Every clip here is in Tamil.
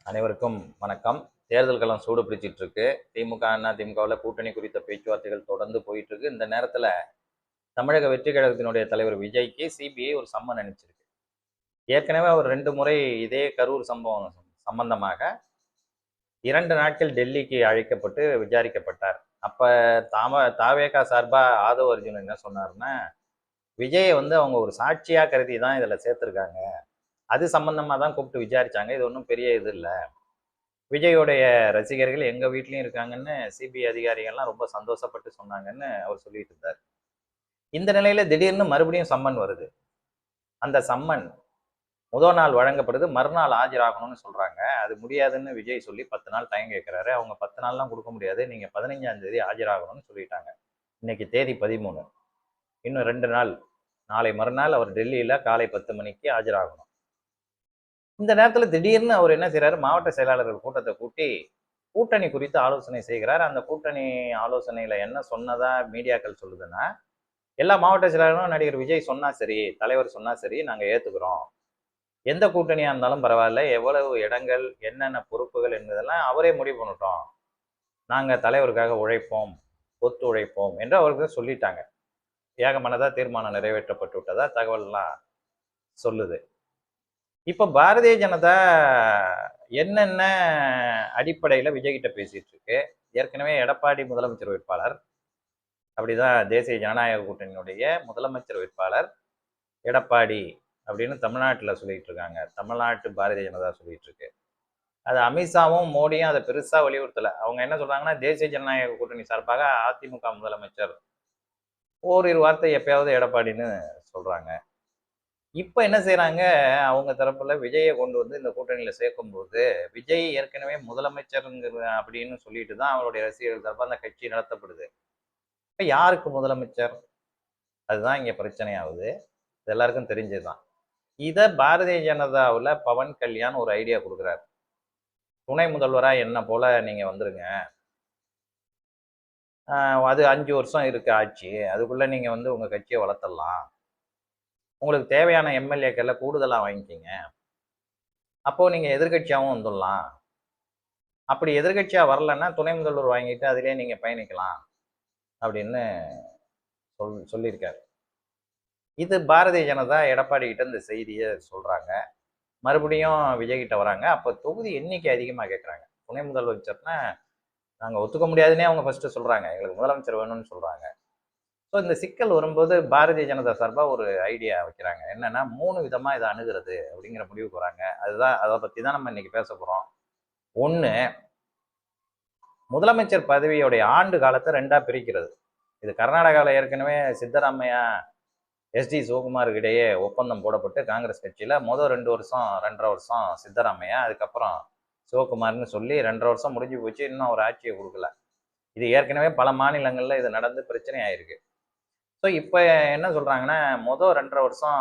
அனைவருக்கும் வணக்கம். தேர்தல் களம் சூடு பிடிச்சிட்டு இருக்கு. திமுக அதிமுகவில் கூட்டணி குறித்த பேச்சுவார்த்தைகள் தொடர்ந்து போயிட்டு இருக்கு. இந்த நேரத்துல தமிழக வெற்றி கழகத்தினுடைய தலைவர் விஜய்க்கு சிபிஐ ஒரு சம்மன் அனுப்பிச்சிருக்கு. ஏற்கனவே அவர் 2 முறை இதே கரூர் சம்பவம் சம்பந்தமாக 2 நாட்கள் டெல்லிக்கு அழைக்கப்பட்டு விசாரிக்கப்பட்டார். அப்ப தாவேகா சார்பா ஆதவ அர்ஜுன் என்ன சொன்னாருன்னா, விஜயை அவங்க ஒரு சாட்சியா கருதி தான் இதுல சேர்த்திருக்காங்க. அது சம்பந்தமா தான் கூப்பிட்டு விசாரிச்சாங்க. இது ஒன்றும் பெரிய இது இல்லை. விஜயோடைய ரசிகர்கள் எங்க வீட்லயும் இருக்காங்கன்னு சிபிஐ அதிகாரிகள்லாம் ரொம்ப சந்தோஷப்பட்டு சொன்னாங்கன்னு அவர் சொல்லிட்டு இருந்தார். இந்த நிலையில திடீர்னு மறுபடியும் சம்மன் வருது. அந்த சம்மன் முதல் நாள் வழங்கப்படுது, மறுநாள் ஆஜராகணும்னு சொல்றாங்க. அது முடியாதுன்னு விஜய் சொல்லி 10 நாள் டைம் கேட்கிறாரு. அவங்க 10 நாள்லாம் கொடுக்க முடியாது, நீங்க 15ஆம் தேதி ஆஜராகணும்னு சொல்லிட்டாங்க. இன்னைக்கு தேதி 13, இன்னும் 2 நாள். நாளை மறுநாள் அவர் டெல்லியில காலை 10 மணிக்கு ஆஜராகணும். இந்த நேரத்துல திடீர்னு அவர் என்ன செய்யறாரு, மாவட்ட செயலாளர்கள் கூட்டத்தை கூட்டி கூட்டணி குறித்து ஆலோசனை செய்கிறார். அந்த கூட்டணி ஆலோசனையில என்ன சொன்னதா மீடியாக்கள் சொல்லுதுன்னா, எல்லா மாவட்ட செயலாளரும் நடிகர் விஜய் சொன்னா சரி, தலைவர் சொன்னா சரி, நாங்க ஏத்துக்கிறோம். எந்த கூட்டணியா இருந்தாலும் பரவாயில்ல, எவ்வளவு இடங்கள், என்னென்ன பொறுப்புகள் என்பதெல்லாம் அவரே முடிவு பண்ணட்டும், நாங்க தலைவருக்காக உழைப்போம், ஒத்து உழைப்போம் என்று அவருக்கு சொல்லிட்டாங்க. ஏகமனதா தீர்மானம் நிறைவேற்றப்பட்டு விட்டதா தகவல்லாம் சொல்லுது. இப்ப பாரதிய ஜனதா என்னென்ன அடிப்படையில விஜய்கிட்ட பேசிட்டு இருக்கு. ஏற்கனவே எடப்பாடி முதலமைச்சர் வேட்பாளர், அப்படிதான் தேசிய ஜனநாயக கூட்டணியினுடைய முதலமைச்சர் வேட்பாளர் எடப்பாடி அப்படின்னு தமிழ்நாட்டில் சொல்லிட்டு இருக்காங்க. தமிழ்நாட்டு பாரதிய ஜனதா சொல்லிட்டு இருக்கு. அது அமித்ஷாவும் மோடியும் அதை பெருசா வலியுறுத்தல. அவங்க என்ன சொல்றாங்கன்னா, தேசிய ஜனநாயக கூட்டணி சார்பாக அதிமுக முதலமைச்சர் ஓரிரு வார்த்தை எப்பயாவது எடப்பாடின்னு சொல்றாங்க. இப்ப என்ன செய்யறாங்க, அவங்க தரப்புல விஜயை கொண்டு வந்து இந்த கூட்டணியில சேர்க்கும் போது, விஜய் ஏற்கனவே முதலமைச்சருங்கிற அப்படின்னு சொல்லிட்டு தான் அவருடைய ரசிகர்கள் தரப்பா அந்த கட்சி நடத்தப்படுது. இப்ப யாருக்கு முதலமைச்சர், அதுதான் இங்க பிரச்சனையாகுது. இது எல்லாருக்கும் தெரிஞ்சதுதான். இத பாரதிய ஜனதாவுல பவன் கல்யாண் ஒரு ஐடியா கொடுக்குறாரு. துணை முதல்வரா என்ன போல நீங்க வந்துருங்க, அது 5 வருஷம் இருக்கு ஆட்சி, அதுக்குள்ள நீங்க உங்க கட்சியை வளர்த்தலாம், உங்களுக்கு தேவையான எம்எல்ஏக்கள்ல கூடுதலா வாங்கிக்கிங்க, அப்போ நீங்க எதிர்கட்சியாகவும் வந்துடலாம், அப்படி எதிர்கட்சியா வரலன்னா துணை முதல்வர் வாங்கிட்டு அதிலே நீங்க பயணிக்கலாம் அப்படின்னு சொல்லியிருக்காரு. இது பாரதிய ஜனதா எடப்பாடி கிட்ட இந்த செய்தியை சொல்றாங்க. மறுபடியும் விஜய் கிட்ட வராங்க. அப்ப தொகுதி எண்ணிக்கை அதிகமா கேட்கறாங்க. துணை முதலமைச்சர்னா நாங்க ஒத்துக்க முடியாதுன்னே அவங்க ஃபர்ஸ்ட் சொல்றாங்க, எங்களுக்கு முதலமைச்சர் வேணும்னு சொல்றாங்க. ஸோ இந்த சிக்கல் வரும்போது பாரதிய ஜனதா சார்பா ஒரு ஐடியா வைக்கிறாங்க. என்னன்னா 3 விதமா இதை அணுகிறது அப்படிங்கிற முடிவுக்கு வராங்க. அதுதான், அதை பத்தி தான் நம்ம இன்னைக்கு பேச போறோம். ஒண்ணு, முதலமைச்சர் பதவியோடைய ஆண்டு காலத்தை 2ஆ பிரிக்கிறது. இது கர்நாடகாவில் ஏற்கனவே சித்தராமையா எஸ்டி சிவகுமாருக்கு இடையே ஒப்பந்தம் போடப்பட்டு காங்கிரஸ் கட்சியில முதல் 2 வருஷம் 2.5 வருஷம் சித்தராமையா, அதுக்கப்புறம் சிவகுமார்னு சொல்லி 2.5 வருஷம் முடிஞ்சு போச்சு, இன்னும் ஒரு ஆட்சியை கொடுக்கல. இது ஏற்கனவே பல மாநிலங்கள்ல இது நடந்து பிரச்சனை ஆயிருக்கு. ஸோ இப்போ என்ன சொல்றாங்கன்னா, முதல் 2.5 வருஷம்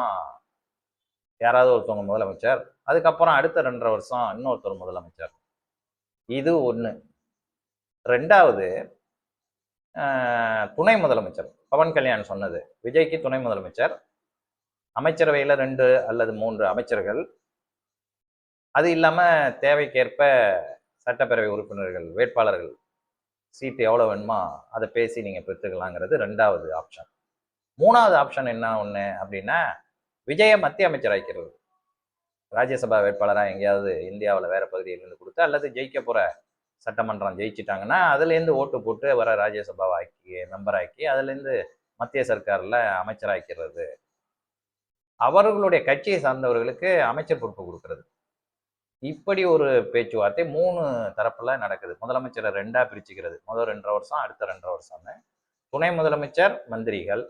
யாராவது ஒருத்தவங்க முதலமைச்சர், அதுக்கப்புறம் அடுத்த 2.5 வருஷம் இன்னொருத்தர் முதலமைச்சர். இது ஒண்ணு. 2வது, துணை முதலமைச்சர். பவன் கல்யாண் சொன்னது, விஜய்க்கு துணை முதலமைச்சர், அமைச்சரவையில 2 அல்லது 3 அமைச்சர்கள், அது இல்லாம தேவைக்கேற்ப சட்டப்பேரவை உறுப்பினர்கள் வேட்பாளர்கள் சீட்டு எவ்வளவு வேணுமோ அதை பேசி நீங்க பெற்றுக்கலாங்கிறது 2வது ஆப்ஷன். 3வது ஆப்ஷன் என்ன ஒண்ணு அப்படின்னா, விஜய மத்திய அமைச்சர் ஆக்கிறது. ராஜ்யசபா வேட்பாளரா எங்கேயாவது இந்தியாவில் வேற பகுதியிலிருந்து கொடுத்து, அல்லது ஜெயிக்க போற சட்டமன்றம் ஜெயிச்சிட்டாங்கன்னா அதுல இருந்து ஓட்டு போட்டு வர ராஜ்யசபாவை ஆக்கி மெம்பர் ஆக்கி அதுல இருந்து மத்திய சர்க்கார்ல அமைச்சராக்கிறது. அவர்களுடைய கட்சியை சார்ந்தவர்களுக்கு அமைச்சர் பொறுப்பு கொடுக்கிறது. இப்படி ஒரு பேச்சுவார்த்தை 3 தரப்புல நடக்குது. முதலமைச்சரை 2ஆ பிரிச்சுக்கிறது. முதல் 2.5 வருஷம், அடுத்த 2.5 வருஷம்னு. துணை முதலமைச்சர், மந்திரிகள்.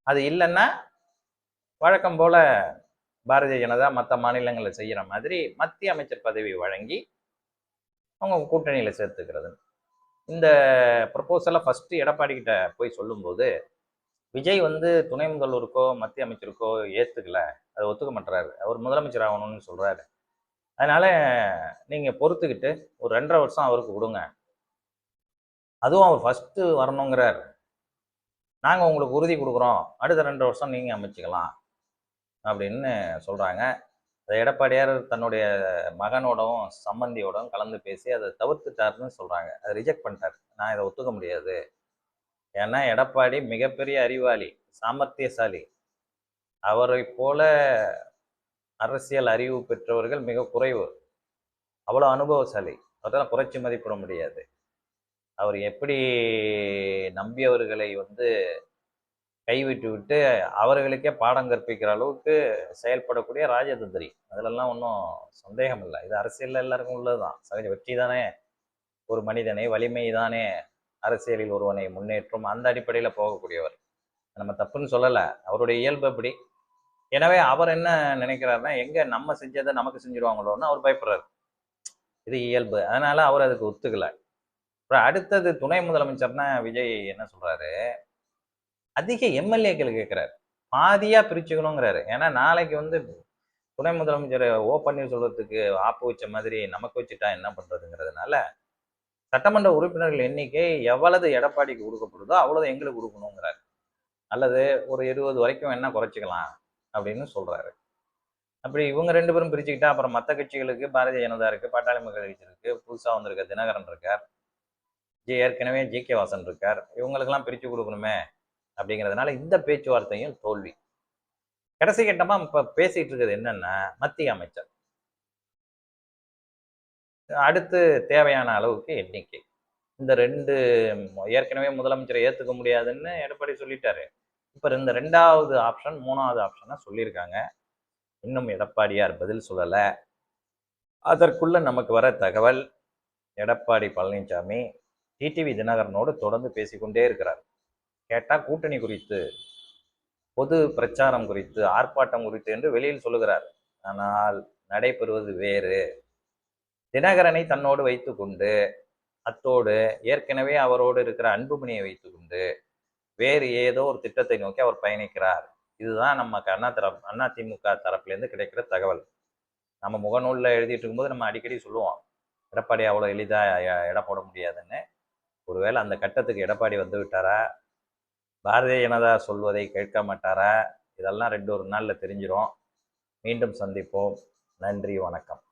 அது இல்லைன்னா வழக்கம் போல பாரதிய ஜனதா மற்ற மாநிலங்களில் செய்யற மாதிரி மத்திய அமைச்சர் பதவி வழங்கி அவங்க கூட்டணியில சேர்த்துக்கிறது. இந்த ப்ரப்போசலை ஃபர்ஸ்ட் எடப்பாடி கிட்ட போய் சொல்லும்போது, விஜய் துணை முதல்வருக்கோ மத்திய அமைச்சருக்கோ ஏத்துக்கல, அதை ஒத்துக்க மாட்டுறாரு, அவர் முதலமைச்சர் ஆகணும்னு சொல்றாரு. அதனால நீங்க பொறுத்துக்கிட்டு ஒரு 2.5 வருஷம் அவருக்கு கொடுங்க, அதுவும் அவர் ஃபர்ஸ்ட் வரணுங்கிறார், நாங்க உங்களுக்கு உறுதி கொடுக்குறோம், அடுத்த 2 வருஷம் நீங்க அமைச்சுக்கலாம் அப்படின்னு சொல்றாங்க. அதை எடப்பாடியார் தன்னுடைய மகனோடவும் சம்மந்தியோடவும் கலந்து பேசி அதை தவிர்த்துட்டாருன்னு சொல்றாங்க. அதை ரிஜெக்ட் பண்ணிட்டார். நான் இதை ஒத்துக்க முடியாது. ஏன்னா எடப்பாடி மிகப்பெரிய அறிவாளி, சாமர்த்தியசாலி. அவரை போல அரசியல் அறிவு பெற்றவர்கள் மிக குறைவு. அவ்வளோ அனுபவசாலி. அதெல்லாம் குறைச்சி மதிப்பிட முடியாது. அவர் எப்படி நம்பியவர்களை கைவிட்டு விட்டு அவர்களுக்கே பாடம் கற்பிக்கிற அளவுக்கு செயல்படக்கூடிய ராஜதந்திரி. அதிலெல்லாம் ஒன்றும் சந்தேகம் இல்லை. இது அரசியலில் எல்லாருக்கும் உள்ளதுதான். சகஜ வெற்றி தானே ஒரு மனிதனை, வலிமை தானே அரசியலில் ஒருவனை முன்னேற்றும். அந்த அடிப்படையில் போகக்கூடியவர். நம்ம தப்புன்னு சொல்லலை, அவருடைய இயல்பு அப்படி. எனவே அவர் என்ன நினைக்கிறாருன்னா, எங்க நம்ம செஞ்சதை நமக்கு செஞ்சிருவாங்களோன்னு அவர் பயப்படுறாரு. இது இயல்பு. அதனால அவர் அதுக்கு ஒத்துக்கல. அப்புறம் அடுத்தது துணை முதலமைச்சர்னா விஜய் என்ன சொல்றாரு, அதிக எம்எல்ஏக்கள் கேட்கிறாரு, பாதியா பிரிச்சுக்கணுங்கிறாரு. ஏன்னா நாளைக்கு துணை முதலமைச்சர் ஓ பன்னீர்செல்வத்துக்கு ஆப்பு வச்ச மாதிரி நமக்கு வச்சுட்டா என்ன பண்றதுங்கிறதுனால சட்டமன்ற உறுப்பினர்கள் எண்ணிக்கை எவ்வளவு எடப்பாடிக்கு கொடுக்கப்படுதோ அவ்வளவு எங்களுக்கு கொடுக்கணுங்கிறாரு. அல்லது ஒரு 20 வரைக்கும் என்ன குறைச்சிக்கலாம் அப்படின்னு சொல்றாரு. அப்படி இவங்க 2 பேரும் பிரிச்சுக்கிட்டா அப்புறம் மற்ற கட்சிகளுக்கு பாரதிய ஜனதா இருக்கு, பாட்டாளி மக்கள் கட்சி இருக்கு, புதுசா வந்திருக்க தினகரன் இருக்கார், ஏற்கனவே ஜி.கே. வாசன் இருக்கார், இவங்களுக்கெல்லாம் பிரிச்சு கொடுக்கணுமே அப்படிங்கிறதுனால இந்த பேச்சுவார்த்தையும் தோல்வி. கடைசி கட்டமா இப்ப பேசிட்டு இருக்கிறது என்னன்னா, மத்திய அமைச்சர் அடுத்து தேவையான அளவுக்கு எண்ணிக்கை. இந்த 2 ஏற்கனவே முதலமைச்சரை ஏத்துக்க முடியாதுன்னு எடப்பாடி சொல்லிட்டாரு. இப்ப இந்த 2வது ஆப்ஷன் 3வது ஆப்ஷனா சொல்லியிருக்காங்க. இன்னும் எடப்பாடியார் பதில் சொல்லல. அதற்குள்ள நமக்கு வர தகவல், எடப்பாடி பழனிசாமி டிடிவி தினகரனோடு தொடர்ந்து பேசிக்கொண்டே இருக்கிறார். கேட்டா கூட்டணி குறித்து, பொது பிரச்சாரம் குறித்து, ஆர்ப்பாட்டம் குறித்து என்று வெளியில் சொல்லுகிறார். ஆனால் நடைபெறுவது வேறு. தினகரனை தன்னோடு வைத்துக்கொண்டு, அத்தோடு ஏற்கனவே அவரோடு இருக்கிற அன்புமணியை வைத்துக்கொண்டு வேறு ஏதோ ஒரு திட்டத்தை நோக்கி அவர் பயணிக்கிறார். இதுதான் நமக்கு அதிமுக தரப்புலேருந்து கிடைக்கிற தகவல். நம்ம முகநூலில் எழுதிட்டு இருக்கும்போது நம்ம அடிக்கடி சொல்லுவோம், எடப்பாடி அவ்வளோ எளிதாக எடை போட முடியாதுன்னு. ஒருவேளை அந்த கட்டத்துக்கு எடப்பாடி வந்து விட்டாரா, பாரதிய ஜனதா சொல்வதை கேட்க மாட்டாரா, இதெல்லாம் 2 ஒரு நாளில் தெரிஞ்சிடும். மீண்டும் சந்திப்போம். நன்றி, வணக்கம்.